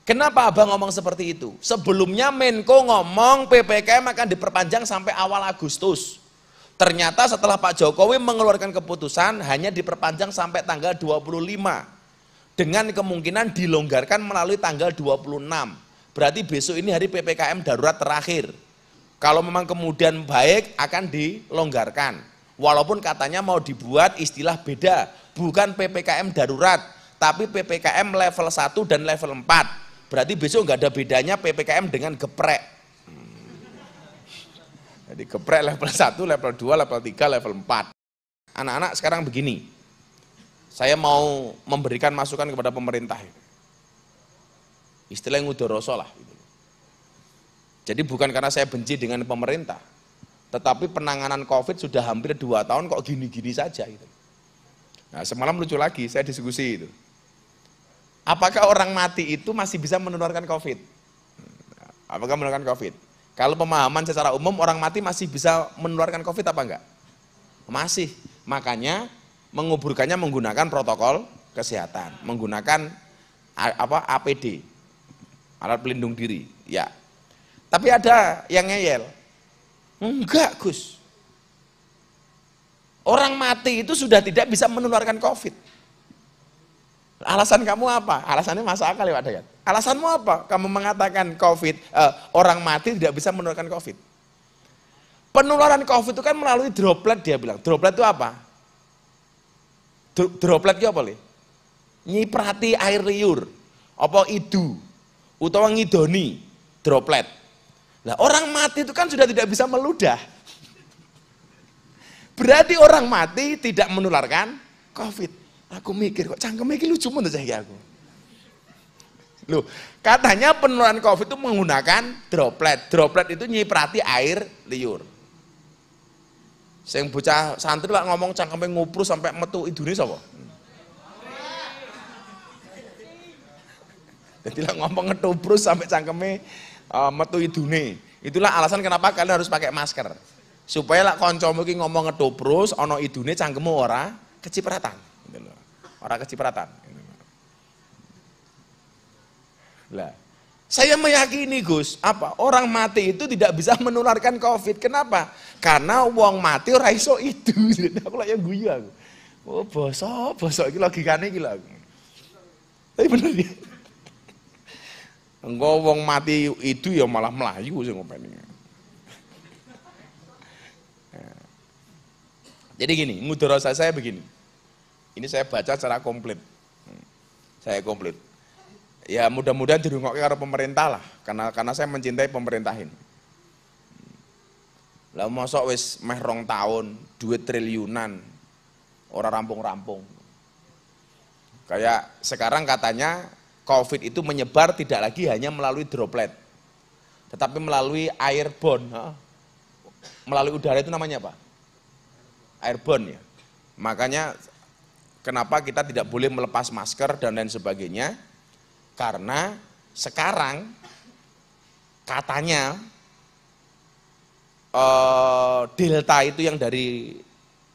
Kenapa abang ngomong seperti itu? Sebelumnya Menko ngomong PPKM akan diperpanjang sampai awal Agustus. Ternyata setelah Pak Jokowi mengeluarkan keputusan hanya diperpanjang sampai tanggal 25. Dengan kemungkinan dilonggarkan melalui tanggal 26. Berarti besok ini hari PPKM darurat terakhir. Kalau memang kemudian baik akan dilonggarkan. Walaupun katanya mau dibuat istilah beda. Bukan PPKM darurat, tapi PPKM level 1 dan level 4. Berarti besok nggak ada bedanya PPKM dengan geprek. Jadi geprek level 1, level 2, level 3, level 4. Anak-anak sekarang begini, saya mau memberikan masukan kepada pemerintah. Istilah ngudoroso lah. Jadi bukan karena saya benci dengan pemerintah, tetapi penanganan COVID sudah hampir 2 tahun kok gini-gini saja. Nah semalam lucu lagi, saya diskusi itu. Apakah orang mati itu masih bisa menularkan COVID? Apakah menularkan COVID? Kalau pemahaman secara umum orang mati masih bisa menularkan COVID apa enggak? Masih. Makanya menguburkannya menggunakan protokol kesehatan, menggunakan APD, alat pelindung diri. Ya. Tapi ada yang ngeyel. Enggak, Gus. Orang mati itu sudah tidak bisa menularkan COVID. Alasan kamu apa? Alasannya masuk akal ya Pak Dayat. Alasanmu apa? Kamu mengatakan orang mati tidak bisa menularkan COVID. Penularan COVID itu kan melalui droplet dia bilang. Droplet itu apa? Droplet itu apa? Nyiprati air liur. Apa idu? Utawa ngidoni droplet. Nah, orang mati itu kan sudah tidak bisa meludah. Berarti orang mati tidak menularkan COVID. Aku mikir kok cangkemnya ini lucu banget saya aku. Loh, katanya penularan COVID itu menggunakan droplet. Droplet itu nyiprati air liur. Sing bocah santri lah ngomong cangkemnya nguprus sampai metu idune sapa? Jadi lah ngomong ngetubrus sampai cangkemnya metu idune. Itulah alasan kenapa kalian harus pakai masker. Supaya lah kancamu iki ngomong ngetubrus ana idune cangkemmu ora kecipratan. Orang kecipratan. Lah, saya meyakini Gus, apa? Orang mati itu tidak bisa menularkan COVID. Kenapa? Karena wong mati ora iso itu. Aku lak yang guyu aku. Oh, bosok iki logikane iki lho. Tapi bener ya. Engko wong mati itu ya malah melayu sing ngopeni. Jadi gini, mudharasah saya begini. Ini saya baca secara komplit. Saya komplit. Ya mudah-mudahan dirungokke karo pemerintah lah, karena saya mencintai pemerintahin. Lah mosok wis meh 2 tahun, duit triliunan, ora rampung-rampung. Kayak sekarang katanya COVID itu menyebar tidak lagi hanya melalui droplet, tetapi melalui airborne. Melalui udara itu namanya apa? Airborne ya. Makanya kenapa kita tidak boleh melepas masker dan lain sebagainya? Karena sekarang katanya Delta itu yang dari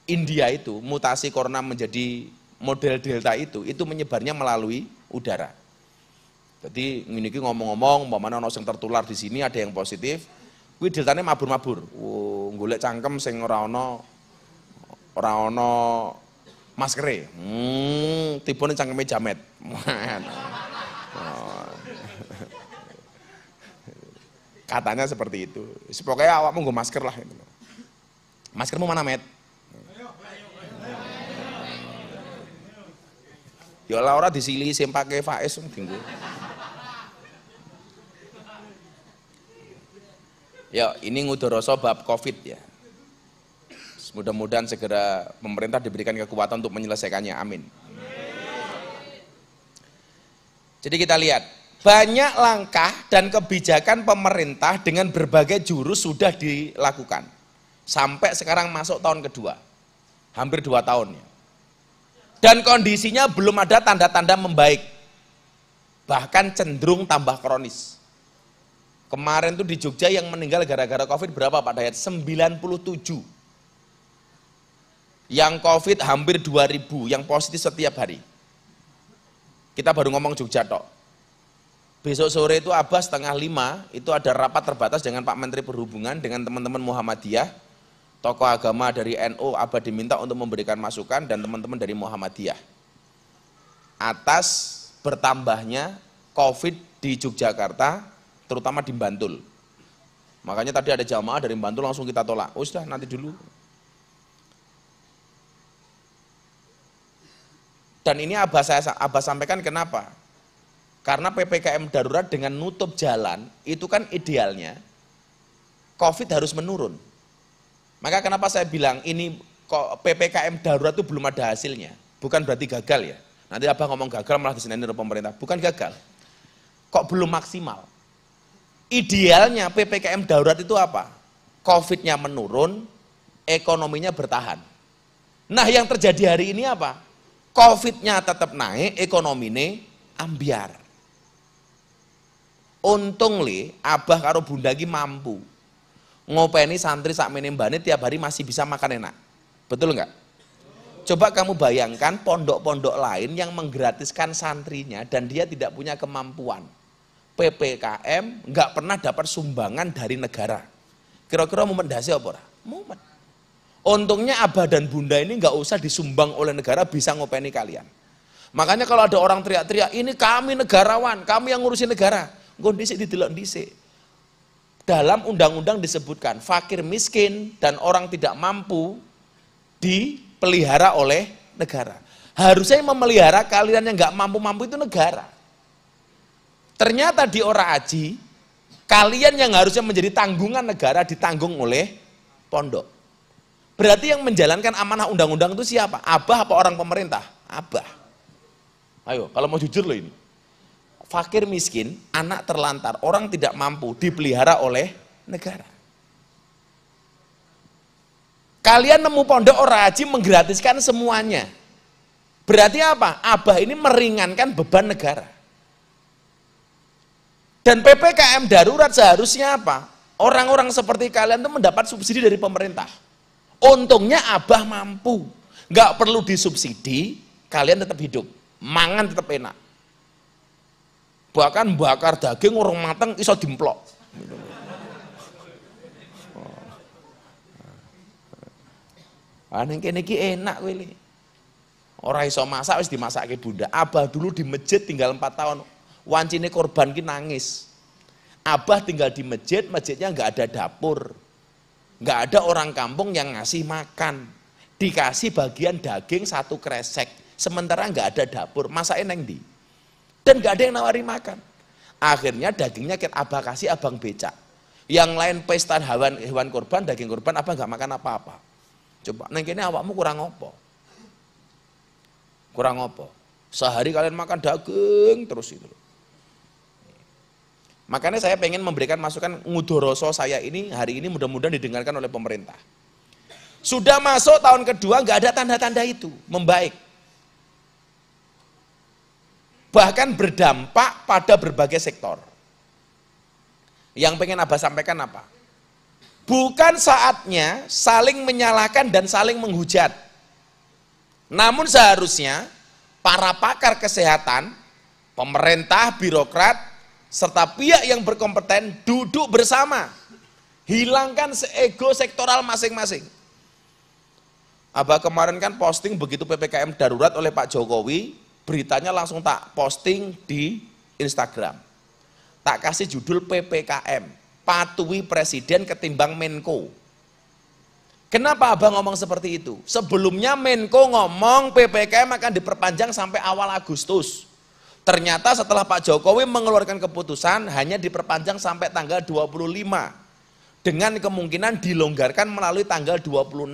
India itu, mutasi corona menjadi model Delta itu menyebarnya melalui udara. Jadi ini ngomong-ngomong, umpamanya ono sing tertular di sini ada yang positif, kuwi deltane mabur-mabur. Golek cangkem sing ora ono maskere, tipone cangkeme jamet. Katanya seperti itu. Pokoknya awakmu nggo masker lah. Maskermu mana, Met? Ya ora disili sing pake Faiz dinggo. Ya, ini ngudoroso bab COVID ya. Mudah-mudahan segera pemerintah diberikan kekuatan untuk menyelesaikannya, amin. Jadi kita lihat, banyak langkah dan kebijakan pemerintah dengan berbagai jurus sudah dilakukan. Sampai sekarang masuk tahun kedua, hampir 2 tahun ya. Dan kondisinya belum ada tanda-tanda membaik, bahkan cenderung tambah kronis. Kemarin tuh di Jogja yang meninggal gara-gara COVID berapa Pak Dayat? 97. Yang COVID hampir 2000, yang positif setiap hari. Kita baru ngomong Jogja tok. Besok sore itu Abah 4:30 itu ada rapat terbatas dengan Pak Menteri Perhubungan dengan teman-teman Muhammadiyah, tokoh agama dari NU. Abah diminta untuk memberikan masukan dan teman-teman dari Muhammadiyah atas bertambahnya COVID di Yogyakarta, terutama di Bantul. Makanya tadi ada jamaah dari Bantul langsung kita tolak. Oh sudah nanti dulu. Dan ini Abah sampaikan kenapa? Karena PPKM darurat dengan nutup jalan, itu kan idealnya COVID harus menurun. Maka kenapa saya bilang ini kok PPKM darurat itu belum ada hasilnya. Bukan berarti gagal ya. Nanti Abah ngomong gagal malah disenain oleh pemerintah. Bukan gagal. Kok belum maksimal. Idealnya PPKM darurat itu apa? COVID-nya menurun, ekonominya bertahan. Nah yang terjadi hari ini apa? COVID-nya tetap naik, ekonominya ambiar. Untung li, Abah karo Bunda ki mampu ngopeni santri sakmene mbane tiap hari masih bisa makan enak. Betul enggak? Coba kamu bayangkan pondok-pondok lain yang menggratiskan santrinya dan dia tidak punya kemampuan. PPKM enggak pernah dapat sumbangan dari negara. Kira-kira mau mendasi apa ora? Mumet. Untungnya Abah dan Bunda ini enggak usah disumbang oleh negara, bisa ngopeni kalian. Makanya kalau ada orang teriak-teriak, ini kami negarawan, kami yang ngurusin negara. Engko dhisik didelok dhisik. Dalam undang-undang disebutkan fakir miskin dan orang tidak mampu dipelihara oleh negara. Harusnya yang memelihara kalian yang nggak mampu-mampu itu negara. Ternyata di Ora Aji, kalian yang harusnya menjadi tanggungan negara ditanggung oleh pondok. Berarti yang menjalankan amanah undang-undang itu siapa? Abah apa orang pemerintah? Abah. Ayo, kalau mau jujur loh ini. Fakir miskin, anak terlantar, orang tidak mampu dipelihara oleh negara. Kalian nemu pondok Ora Aji menggratiskan semuanya. Berarti apa? Abah ini meringankan beban negara. Dan PPKM darurat seharusnya apa? Orang-orang seperti kalian itu mendapat subsidi dari pemerintah. Untungnya Abah mampu. Nggak perlu disubsidi, kalian tetap hidup. Mangan tetap enak. Bahkan bakar daging orang matang iso dimplok. Ning kene iki enak kowe le. Ora iso masak wis dimasake Bunda. Abah dulu di masjid tinggal 4 tahun. Wancine korban ki nangis. Abah tinggal di masjid, masjidnya enggak ada dapur. Enggak ada orang kampung yang ngasih makan. Dikasih bagian daging 1 kresek. Sementara enggak ada dapur. Masaknya neng ndi? Dan gak ada yang nawari makan. Akhirnya dagingnya Abah kasih abang becak. Yang lain pesta hewan korban, daging korban, Abah gak makan apa-apa. Coba, neng kene awakmu kurang apa? Kurang apa? Sehari kalian makan daging terus itu. Makanya saya pengen memberikan masukan ngudoroso saya ini hari ini mudah-mudahan didengarkan oleh pemerintah. Sudah masuk tahun kedua gak ada tanda-tanda itu, membaik. Bahkan berdampak pada berbagai sektor. Yang pengen Abah sampaikan apa? Bukan saatnya saling menyalahkan dan saling menghujat. Namun seharusnya para pakar kesehatan, pemerintah, birokrat, serta pihak yang berkompeten duduk bersama. Hilangkan ego sektoral masing-masing. Abah kemarin kan posting begitu PPKM darurat oleh Pak Jokowi, beritanya langsung tak posting di Instagram. Tak kasih judul PPKM, patuhi Presiden ketimbang Menko. Kenapa Abah ngomong seperti itu? Sebelumnya Menko ngomong PPKM akan diperpanjang sampai awal Agustus. Ternyata setelah Pak Jokowi mengeluarkan keputusan hanya diperpanjang sampai tanggal 25. Dengan kemungkinan dilonggarkan melalui tanggal 26.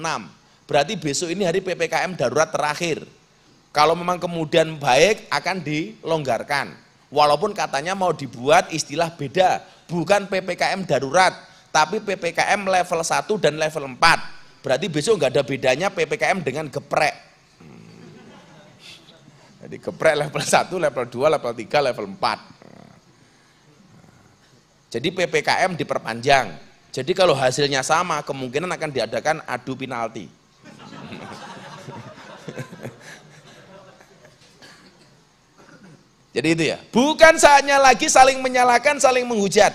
Berarti besok ini hari PPKM darurat terakhir. Kalau memang kemudian baik akan dilonggarkan. Walaupun katanya mau dibuat istilah beda. Bukan PPKM darurat, tapi PPKM level 1 dan level 4. Berarti besok nggak ada bedanya PPKM dengan geprek. Jadi geprek level 1, level 2, level 3, level 4. Jadi PPKM diperpanjang. Jadi kalau hasilnya sama, kemungkinan akan diadakan adu penalti. Jadi itu ya, bukan saatnya lagi saling menyalahkan, saling menghujat.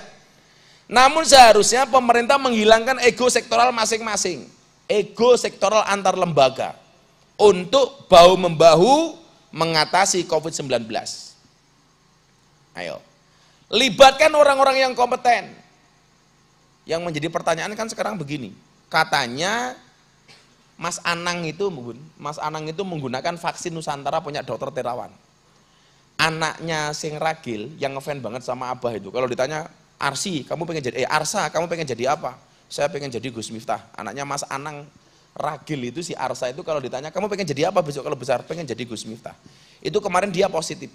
Namun seharusnya pemerintah menghilangkan ego sektoral masing-masing, ego sektoral antar lembaga untuk bahu-membahu mengatasi COVID-19. Ayo, libatkan orang-orang yang kompeten. Yang menjadi pertanyaan kan sekarang begini, katanya Mas Anang itu menggunakan vaksin Nusantara punya Dokter Terawan. Anaknya sing ragil yang ngefans banget sama Abah itu, kalau ditanya Arsi, kamu pengen jadi Arsa, kamu pengen jadi apa? Saya pengen jadi Gus Miftah. Anaknya Mas Anang ragil itu, si Arsa itu, kalau ditanya kamu pengen jadi apa besok kalau besar? Pengen jadi Gus Miftah. Itu kemarin dia positif.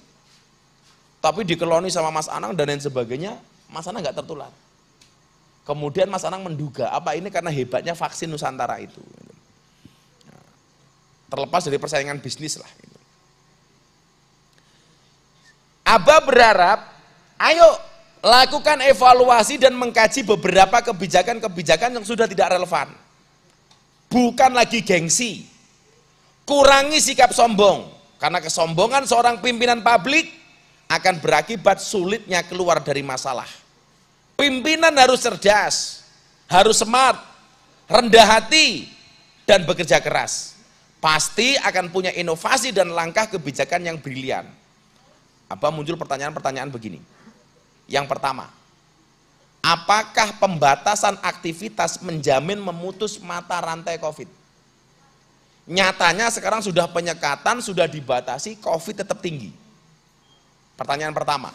Tapi dikeloni sama Mas Anang dan lain sebagainya, Mas Anang nggak tertular. Kemudian Mas Anang menduga apa ini karena hebatnya vaksin Nusantara itu. Terlepas dari persaingan bisnis lah. Abah berharap, ayo lakukan evaluasi dan mengkaji beberapa kebijakan-kebijakan yang sudah tidak relevan. Bukan lagi gengsi. Kurangi sikap sombong, karena kesombongan seorang pimpinan publik akan berakibat sulitnya keluar dari masalah. Pimpinan harus cerdas, harus smart, rendah hati, dan bekerja keras. Pasti akan punya inovasi dan langkah kebijakan yang brilian. Apa muncul pertanyaan-pertanyaan begini. Yang pertama, apakah pembatasan aktivitas menjamin memutus mata rantai COVID? Nyatanya sekarang sudah penyekatan, sudah dibatasi, COVID tetap tinggi. Pertanyaan pertama,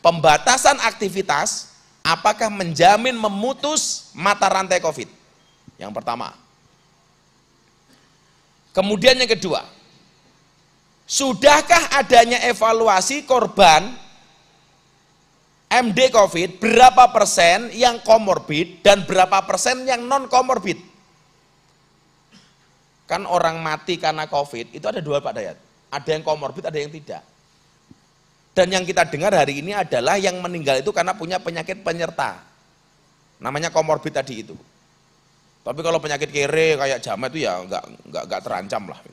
pembatasan aktivitas apakah menjamin memutus mata rantai COVID? Yang pertama. Kemudian yang kedua, sudahkah adanya evaluasi korban MD COVID, berapa persen yang komorbid dan berapa persen yang non komorbid? Kan orang mati karena COVID itu ada dua Pak Dayat, ada yang komorbid, ada yang tidak. Dan yang kita dengar hari ini adalah yang meninggal itu karena punya penyakit penyerta, namanya komorbid tadi itu. Tapi kalau penyakit kere kayak Jamet itu ya nggak terancam lah.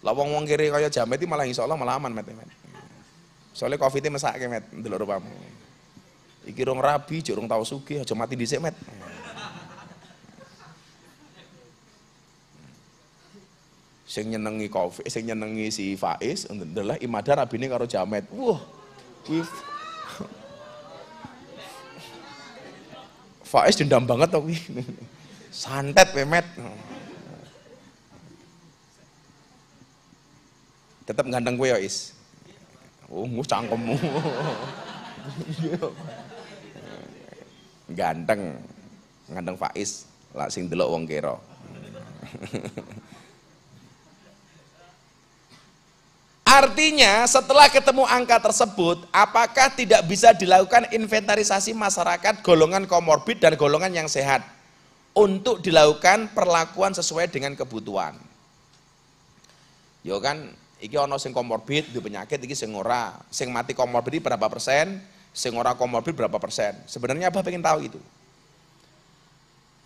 Lah wong kere kayak Jamet itu malah insya Allah malah aman met. Soalnya COVID-nya mesake met, ndelok rupamu. Iki rong rabi, jek rong tau sugih, aja mati dhisik met. Sing nyenengi COVID, sing nyenengi si Faiz, adalah Imada rabine karo Jamet. Wah, kuwi Faiz dendam banget tau kuwi. Santet pemet. Tetap ganteng kowe ya, Is. Oh, cangkemmu. Ganteng Faiz, lah sing delok wong kira. Artinya setelah ketemu angka tersebut, apakah tidak bisa dilakukan inventarisasi masyarakat golongan komorbid dan golongan yang sehat untuk dilakukan perlakuan sesuai dengan kebutuhan? Yo kan, iki ono sing komorbid, di penyakit iki sing ora, sing mati komorbid berapa persen, sing ora komorbid berapa persen. Sebenarnya Abah pengen tahu itu.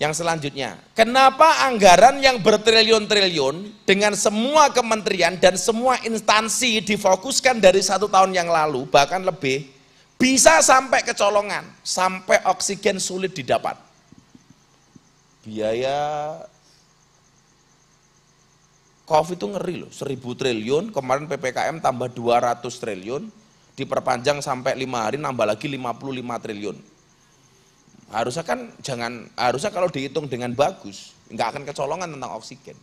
Yang selanjutnya, kenapa anggaran yang bertriliun-triliun dengan semua kementerian dan semua instansi difokuskan dari 1 tahun yang lalu, bahkan lebih, bisa sampai kecolongan, sampai oksigen sulit didapat. Biaya COVID itu ngeri loh, 1.000 triliun, kemarin PPKM tambah 200 triliun, diperpanjang sampai 5 hari nambah lagi 55 triliun. Harusnya kan harusnya kalau dihitung dengan bagus, nggak akan kecolongan tentang oksigen.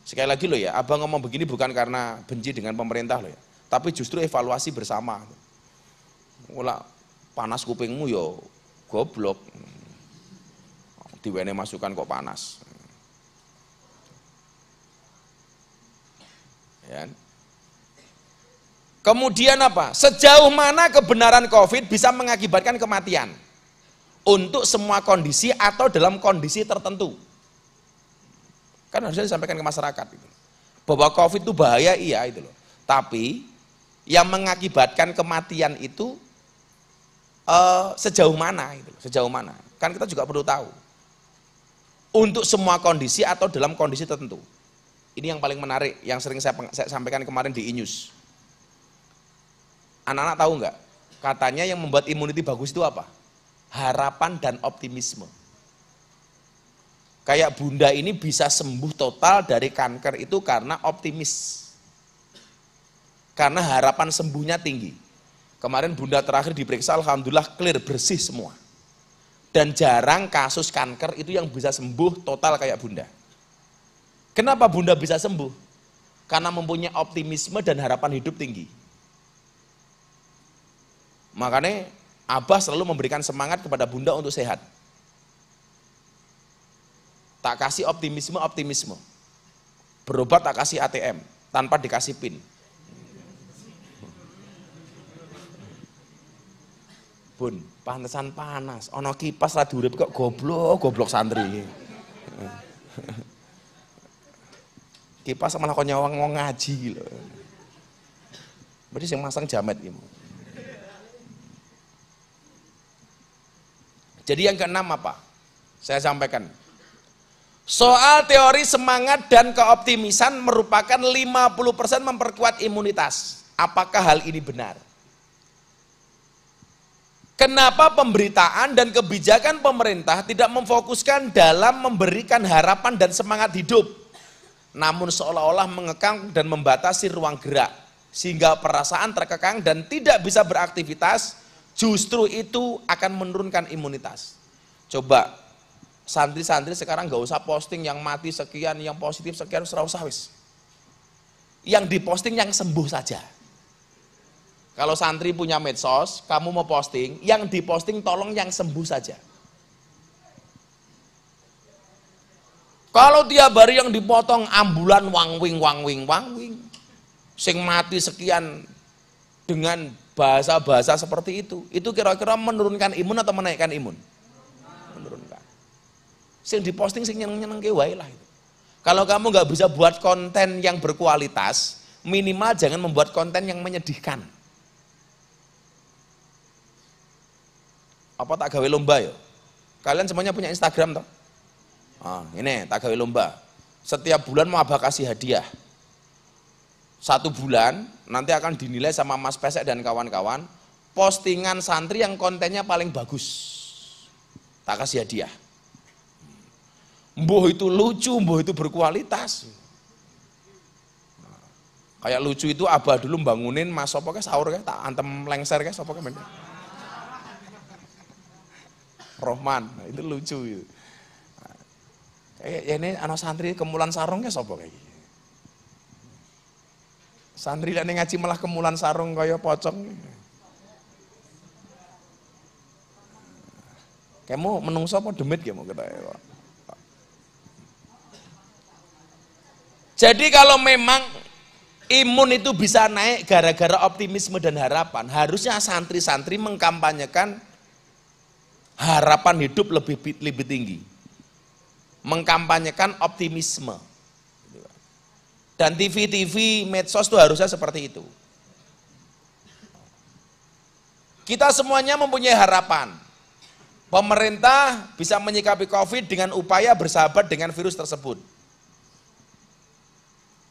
Sekali lagi loh ya, Abang ngomong begini bukan karena benci dengan pemerintah loh ya, tapi justru evaluasi bersama. Ulah panas kupingmu yo goblok, diwene masukan kok panas. Ya. Kemudian apa? Sejauh mana kebenaran COVID bisa mengakibatkan kematian? Untuk semua kondisi atau dalam kondisi tertentu. Kan harusnya disampaikan ke masyarakat gitu. Bahwa COVID itu bahaya iya itu loh. Tapi yang mengakibatkan kematian itu sejauh mana itu, sejauh mana? Kan kita juga perlu tahu. Untuk semua kondisi atau dalam kondisi tertentu. Ini yang paling menarik yang sering saya sampaikan kemarin di iNews. Anak-anak tahu nggak? Katanya yang membuat imuniti bagus itu apa? Harapan dan optimisme. Kayak bunda ini bisa sembuh total dari kanker itu karena optimis. Karena harapan sembuhnya tinggi. Kemarin bunda terakhir diperiksa, alhamdulillah clear, bersih semua. Dan jarang kasus kanker itu yang bisa sembuh total kayak bunda. Kenapa bunda bisa sembuh? Karena mempunyai optimisme dan harapan hidup tinggi. Makanya Abah selalu memberikan semangat kepada bunda untuk sehat. Tak kasih optimisme. Berobat tak kasih ATM, tanpa dikasih PIN. Bun, pantesan panas, ono kipas ra diurip kok goblok santri. Kipas malah kok nyawang wong ngaji lho. Berarti sing masang jamet iki. Jadi yang keenam apa? Saya sampaikan. Soal teori semangat dan keoptimisan merupakan 50% memperkuat imunitas. Apakah hal ini benar? Kenapa pemberitaan dan kebijakan pemerintah tidak memfokuskan dalam memberikan harapan dan semangat hidup, namun seolah-olah mengekang dan membatasi ruang gerak, sehingga perasaan terkekang dan tidak bisa beraktivitas, justru itu akan menurunkan imunitas. Coba, santri-santri sekarang gak usah posting yang mati sekian, yang positif sekian, serah usah wis. Yang diposting yang sembuh saja. Kalau santri punya medsos, kamu mau posting, yang diposting tolong yang sembuh saja. Kalau tiap hari yang dipotong ambulan wangwing, sing mati sekian dengan bahasa-bahasa seperti itu kira-kira menurunkan imun atau menaikkan imun? Menurunkan. Sing diposting sing nyeneng-nyeneng wae lah itu. Kalau kamu nggak bisa buat konten yang berkualitas, minimal jangan membuat konten yang menyedihkan. Apa tak gawe lomba ya? Kalian semuanya punya Instagram toh? Ini tak gawe lomba. Setiap bulan mau Abah kasih hadiah. 1 bulan nanti akan dinilai sama Mas Pesek dan kawan-kawan. Postingan santri yang kontennya paling bagus. Tak kasih hadiah. Mbuh itu lucu, mbuh itu berkualitas. Kayak lucu itu Abah dulu bangunin Mas sopo ke sahur ke, tak antem lengser ke sopo ke men. Rohman, nah, itu lucu itu. Kayak ini anak santri kemulan sarung ke sopo kayak gitu. Santri lek ngaji malah kemulan sarung kaya pocong. Kamu menungso apa demit ya mau kita. Jadi kalau memang imun itu bisa naik gara-gara optimisme dan harapan, harusnya santri-santri mengkampanyekan harapan hidup lebih tinggi, mengkampanyekan optimisme. Dan TV, medsos itu harusnya seperti itu. Kita semuanya mempunyai harapan. Pemerintah bisa menyikapi COVID dengan upaya bersahabat dengan virus tersebut.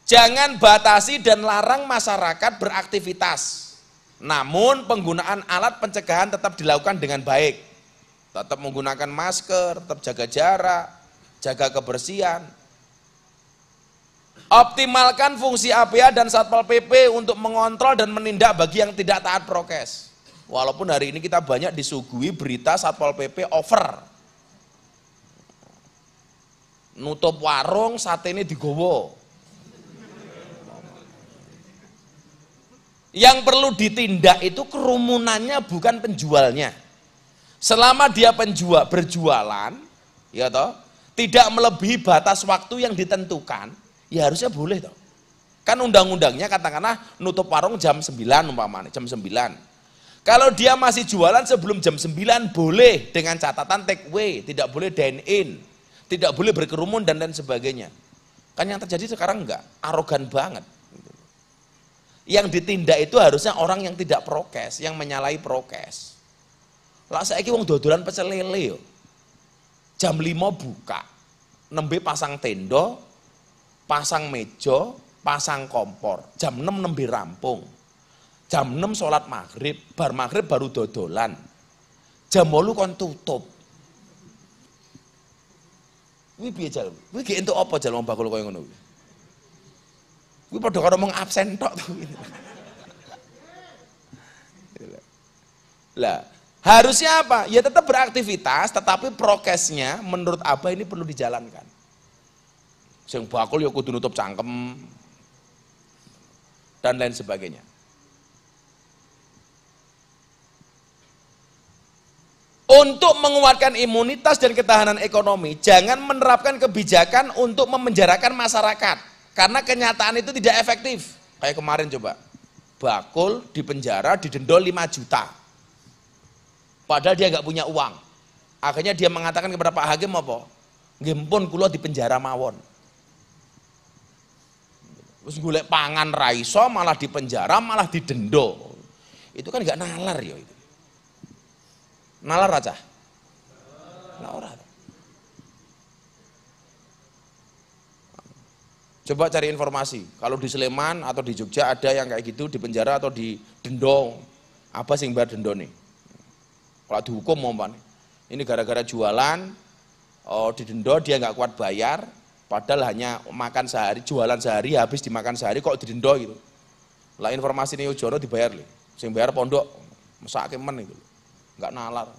Jangan batasi dan larang masyarakat beraktivitas. Namun penggunaan alat pencegahan tetap dilakukan dengan baik. Tetap menggunakan masker, tetap jaga jarak, jaga kebersihan. Optimalkan fungsi APA dan Satpol PP untuk mengontrol dan menindak bagi yang tidak taat prokes. Walaupun hari ini kita banyak disuguhi berita Satpol PP over. Nutup warung, sate ini digowo. Yang perlu ditindak itu kerumunannya bukan penjualnya. Selama dia berjualan, ya toh, tidak melebihi batas waktu yang ditentukan, ya harusnya boleh toh. Kan undang-undangnya katakanlah nutup warung jam 9 umpamanya, jam 9. Kalau dia masih jualan sebelum jam 9 boleh dengan catatan take away, tidak boleh dine in, tidak boleh berkerumun dan lain sebagainya. Kan yang terjadi sekarang enggak, arogan banget. Yang ditindak itu harusnya orang yang tidak prokes, yang menyalahi prokes. Lah saiki wong dodolan pecel lele yo. Jam 5 buka. Nembe pasang tenda, pasang meja, pasang kompor. Jam 6 nembe rampung. Jam 6 sholat maghrib, bar maghrib baru dodolan. Jam 8 kon tutup. Kuwi piye jal? Kuwi ge entuk apa jal wong bakul koyo ngono kuwi? Kuwi padha karo mung absen tok to. Lah, harusnya apa? Ya tetap beraktivitas, tetapi prokesnya menurut Abah ini perlu dijalankan. Sing bakul ya kudu nutup cangkem dan lain sebagainya. Untuk menguatkan imunitas dan ketahanan ekonomi, jangan menerapkan kebijakan untuk memenjarakan masyarakat. Karena kenyataan itu tidak efektif. Kayak kemarin coba, bakul di penjara didendol 5 juta. Padahal dia nggak punya uang. Akhirnya dia mengatakan kepada Pak Hakim apa? Nggih pun kula di penjara mawon. Terus golek pangan ra iso, malah di penjara, malah didenda. Itu kan nggak nalar ya itu. Nalar aja. Nah, ora. Coba cari informasi, kalau di Sleman atau di Jogja ada yang kayak gitu di penjara atau di dendong. Apa sih yang bayar dendo nih? Kalau dihukum mau apa nih? Ini gara-gara jualan, di dendo dia nggak kuat bayar, padahal hanya makan sehari, jualan sehari, habis dimakan sehari kok didendo gitu. Lah informasi ini Ujono dibayar nih, sing bayar pondok, masa kemen itu, nggak nalar.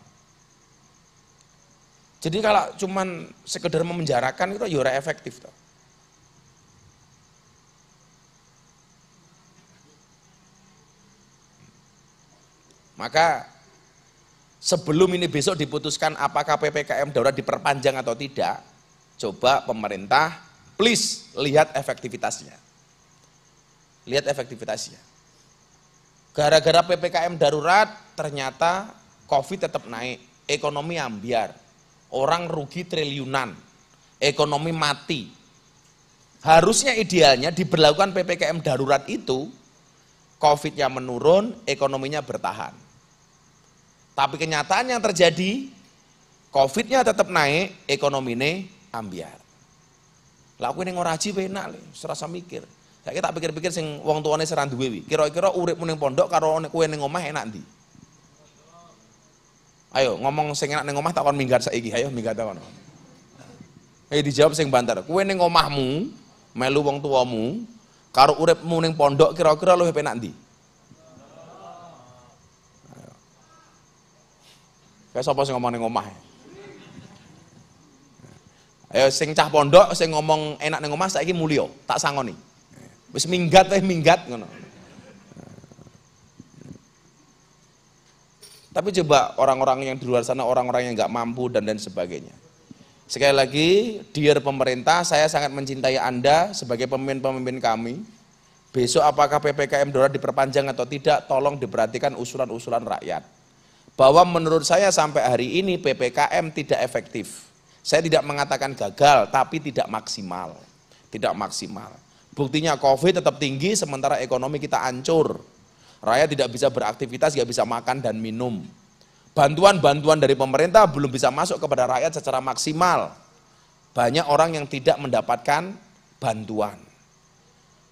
Jadi kalau cuman sekedar memenjarakan itu ya ora efektif toh. Maka sebelum ini besok diputuskan apakah PPKM darurat diperpanjang atau tidak, coba pemerintah please lihat efektivitasnya. Lihat efektivitasnya. Gara-gara PPKM darurat ternyata COVID tetap naik, ekonomi ambiar, orang rugi triliunan, ekonomi mati. Harusnya idealnya diberlakukan PPKM darurat itu, COVID-nya menurun, ekonominya bertahan. Tapi kenyataan yang terjadi, COVID-nya tetap naik, ekonominya ambiar. Lah aku ning ora aji enak le, serasa mikir. Saiki tak pikir-pikir sing wong tuane seran duwe wi. Kira-kira uripmu ning pondok karo kowe ning omah enak ndi? Ayo ngomong sing enak ning omah takon minggat saiki, ayo minggat takon. Dijawab sing banter. Kowe ning omahmu, melu wong tuamu, karo uripmu ning pondok kira-kira luwih penak ndi? Kayak sapa sing ngomong ning omah? Ayo sing cah pondok sing ngomong enak ning omah saiki mulya, tak sangoni. Wis minggat wae minggat ngono. Tapi coba orang-orang yang di luar sana, orang-orang yang nggak mampu dan lain sebagainya. Sekali lagi, dear pemerintah, saya sangat mencintai Anda sebagai pemimpin-pemimpin kami. Besok apakah PPKM darurat diperpanjang atau tidak, tolong diperhatikan usulan-usulan rakyat. Bahwa menurut saya sampai hari ini PPKM tidak efektif. Saya tidak mengatakan gagal, tapi tidak maksimal. Tidak maksimal. Buktinya COVID tetap tinggi, sementara ekonomi kita hancur. Rakyat tidak bisa beraktivitas, tidak bisa makan dan minum. Bantuan-bantuan dari pemerintah belum bisa masuk kepada rakyat secara maksimal. Banyak orang yang tidak mendapatkan bantuan.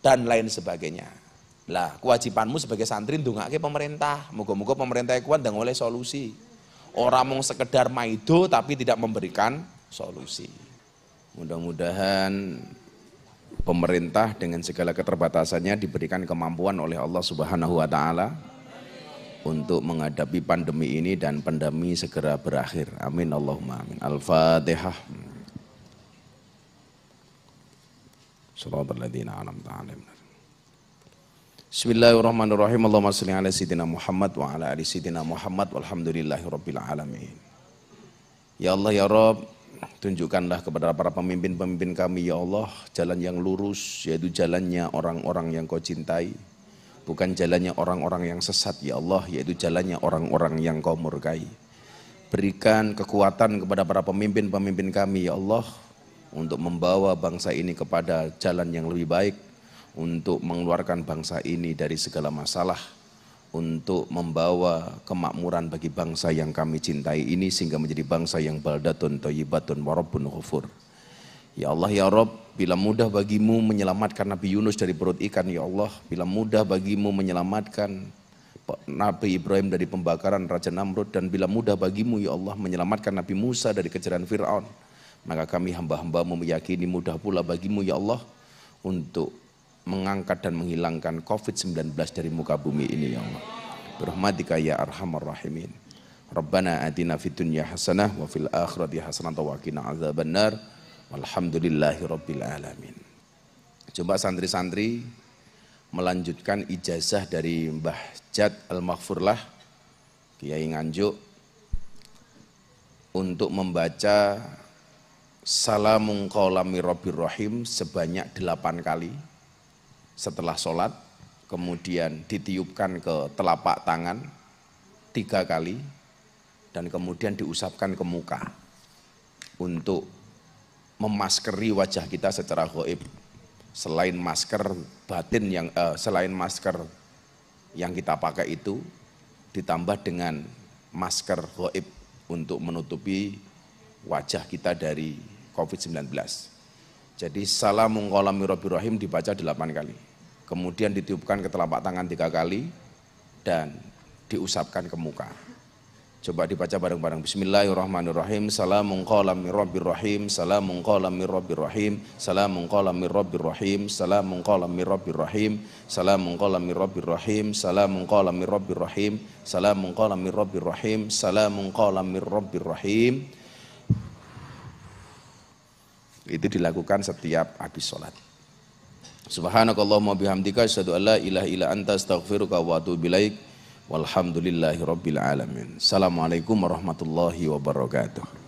Dan lain sebagainya. Lah, kewajibanmu sebagai santri ndongake pemerintah, moga-moga pemerintah kuat dan oleh solusi. Orang mau sekedar maido tapi tidak memberikan solusi. Mudah-mudahan pemerintah dengan segala keterbatasannya diberikan kemampuan oleh Allah Subhanahu wa taala untuk menghadapi pandemi ini dan pandemi segera berakhir. Amin Allahumma amin. Al-Fatihah. Shiratal ladzina an'amta 'alaihim. Bismillahirrahmanirrahim. Allahumma shalli ala sayyidina Muhammad wa ala ali sayyidina Muhammad walhamdulillahirabbil alamin. Ya Allah ya Rabb, tunjukkanlah kepada para pemimpin-pemimpin kami ya Allah jalan yang lurus, yaitu jalannya orang-orang yang Kau cintai, bukan jalannya orang-orang yang sesat ya Allah, yaitu jalannya orang-orang yang Kau murkai. Berikan kekuatan kepada para pemimpin-pemimpin kami ya Allah untuk membawa bangsa ini kepada jalan yang lebih baik, untuk mengeluarkan bangsa ini dari segala masalah, untuk membawa kemakmuran bagi bangsa yang kami cintai ini sehingga menjadi bangsa yang baldatun thayyibatun wa rabbun ghafur. Ya Allah ya Rabb, bila mudah bagimu menyelamatkan Nabi Yunus dari perut ikan ya Allah, bila mudah bagimu menyelamatkan Nabi Ibrahim dari pembakaran Raja Namrud, dan bila mudah bagimu ya Allah menyelamatkan Nabi Musa dari kejaran Fir'aun, maka kami hamba-hambamu meyakini mudah pula bagimu ya Allah untuk mengangkat dan menghilangkan COVID-19 dari muka bumi ini ya Allah. Birahmatika ya arhamar rahimin. Rabbana atina fid dunya hasanah wa fil akhirati hasanah wa qina adzabannar. Walhamdulillahi rabbil alamin. Coba santri-santri melanjutkan ijazah dari Mbah Jad Al-Maghfurlah Kiai Nganjuk untuk membaca Salamun qawlami Rabbir Rahim sebanyak 8 kali setelah sholat, kemudian ditiupkan ke telapak tangan 3 kali, dan kemudian diusapkan ke muka untuk memaskeri wajah kita secara gaib. Selain masker batin selain masker yang kita pakai itu, ditambah dengan masker gaib untuk menutupi wajah kita dari COVID-19. Jadi Salamun qawlami Rabbir Rahim dibaca 8 kali. Kemudian ditiupkan ke telapak tangan 3 kali dan diusapkan ke muka. Coba dibaca bareng-bareng. Bismillahirrahmanirrahim. Salamun qawlami Rabbir Rahim. Salamun qawlami Rabbir Rahim. Salamun qawlami Rabbir Rahim. Salamun qawlami Rabbir Rahim. Salamun qawlami Rabbir Rahim. Salamun qawlami Rabbir Rahim. Salamun qawlami Rabbir Rahim. Salamun qawlami Rabbir Rahim. Itu dilakukan setiap habis sholat. Subhanakallahumma bihamdika asyhadu an la ilaha illa anta astaghfiruka wa atubu ilaik. Walhamdulillahi rabbil alamin. Assalamualaikum warahmatullahi wabarakatuh.